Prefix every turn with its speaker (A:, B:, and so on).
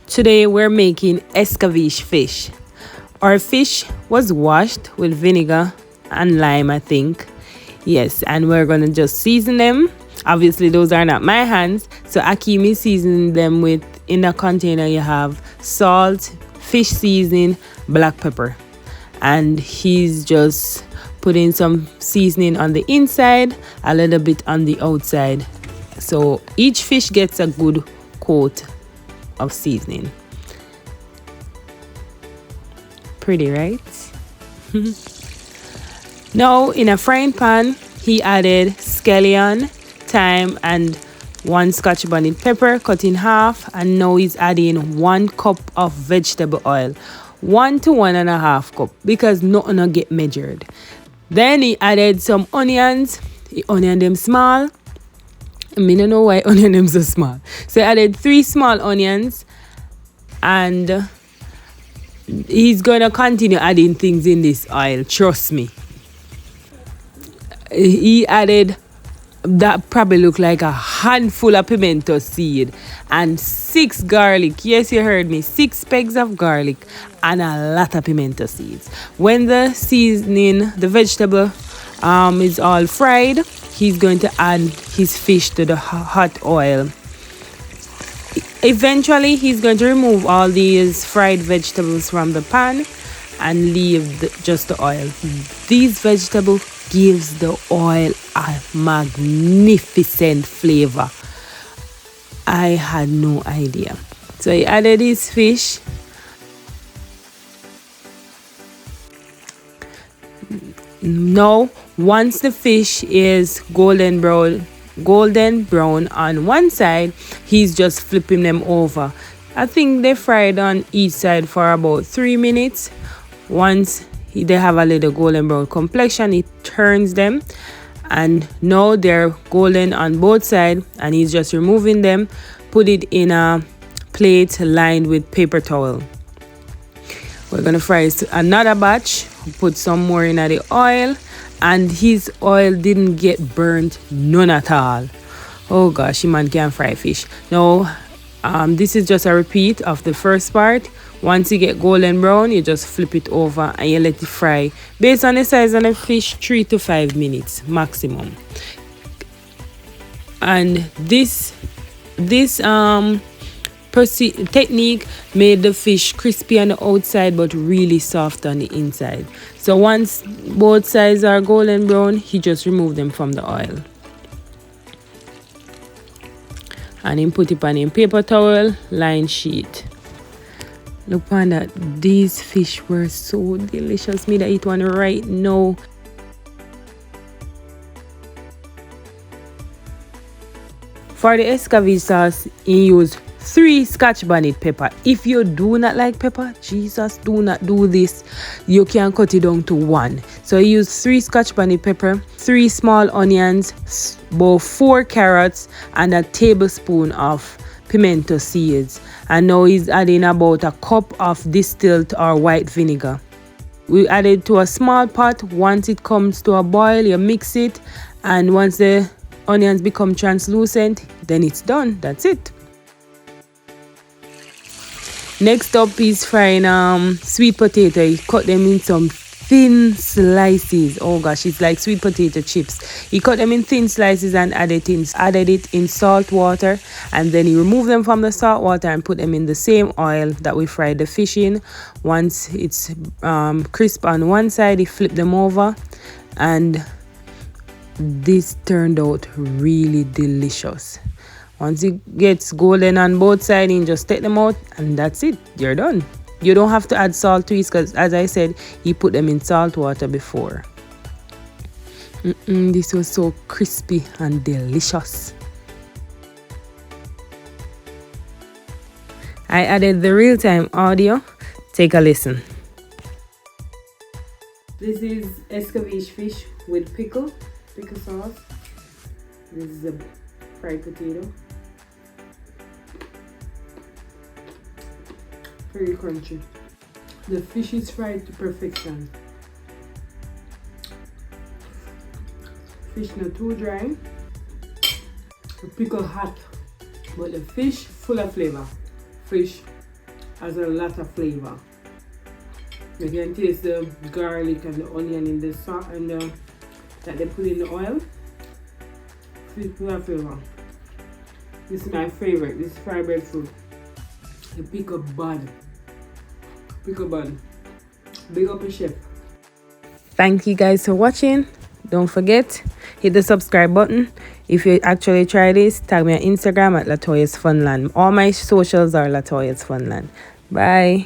A: Today we're making Escovitch fish. Our fish was washed with vinegar and lime, I think. Yes, and we're gonna just season them. Obviously those are not my hands, so Akeem is seasoning them with, in a container you have salt, fish seasoning, black pepper, and he's just putting some seasoning on the inside, a little bit on the outside, so each fish gets a good coat of seasoning. Pretty, right? Now in a frying pan he added scallion, thyme and 1 scotch bonnet pepper cut in half, and now he's adding 1 cup of vegetable oil, 1 to 1.5 cup, because nothing will get measured. Then he added some onions. He onion them small. I don't know why onion them so small. So he added 3 small onions, and he's gonna continue adding things in this oil, trust me. He added, that probably looked like a handful of pimento seed and 6 garlic. Yes, you heard me, 6 pegs of garlic and a lot of pimento seeds. When the seasoning, the vegetable is all fried, he's going to add his fish to the hot oil. Eventually he's going to remove all these fried vegetables from the pan and leave just the oil. These vegetables gives the oil a magnificent flavor. I had no idea. So he added his fish. Now once the fish is golden brown on one side, he's just flipping them over. I think they fried on each side for about 3 minutes. Once they have a little golden brown complexion, he turns them, and now they're golden on both sides, and he's just removing them, put it in a plate lined with paper towel. We're gonna fry another batch, put some more in the oil, and his oil didn't get burnt, none at all. Oh gosh, man can fry fish. Now this is just a repeat of the first part. Once you get golden brown, you just flip it over and you let it fry. Based on the size of the fish, 3 to 5 minutes maximum. And this technique made the fish crispy on the outside but really soft on the inside. So once both sides are golden brown, he just removed them from the oil. And he put it on a paper towel line sheet. Look on that, these fish were so delicious. Me that eat one right now. For the Escovitch sauce, he used 3 scotch bonnet pepper. If you do not like pepper, Jesus, do not do this. You can cut it down to 1. So he used 3 scotch bonnet pepper, 3 small onions, about 4 carrots, and a tablespoon of pimento seeds. And now he's adding about a cup of distilled or white vinegar. We add it to a small pot. Once it comes to a boil, you mix it, and once the onions become translucent, then it's done. That's it. Next up is frying sweet potato. He cut them in some thin slices. Oh gosh, it's like sweet potato chips. He cut them in thin slices and added it in salt water, and then he removed them from the salt water and put them in the same oil that we fried the fish in. Once it's crisp on one side, he flipped them over, and this turned out really delicious. Once it gets golden on both sides, you just take them out, and that's it. You're done. You don't have to add salt to it because, as I said, he put them in salt water before. This was so crispy and delicious. I added the real-time audio. Take a listen. This is Escovitch fish with pickle sauce. This is a fried potato. Very crunchy. The fish is fried to perfection. Fish not too dry. The pickle hot, but the fish full of flavor. Fish has a lot of flavor. You can taste the garlic and the onion in the sauce and that they put in the oil. Fish full of flavor. This is my favorite. This is fried breadfruit. The pickle bud. Pickle bud. Big up a chef. Thank you guys for watching. Don't forget, hit the subscribe button. If you actually try this, tag me on Instagram at Latoya's Funland. All my socials are Latoya's Funland. Bye.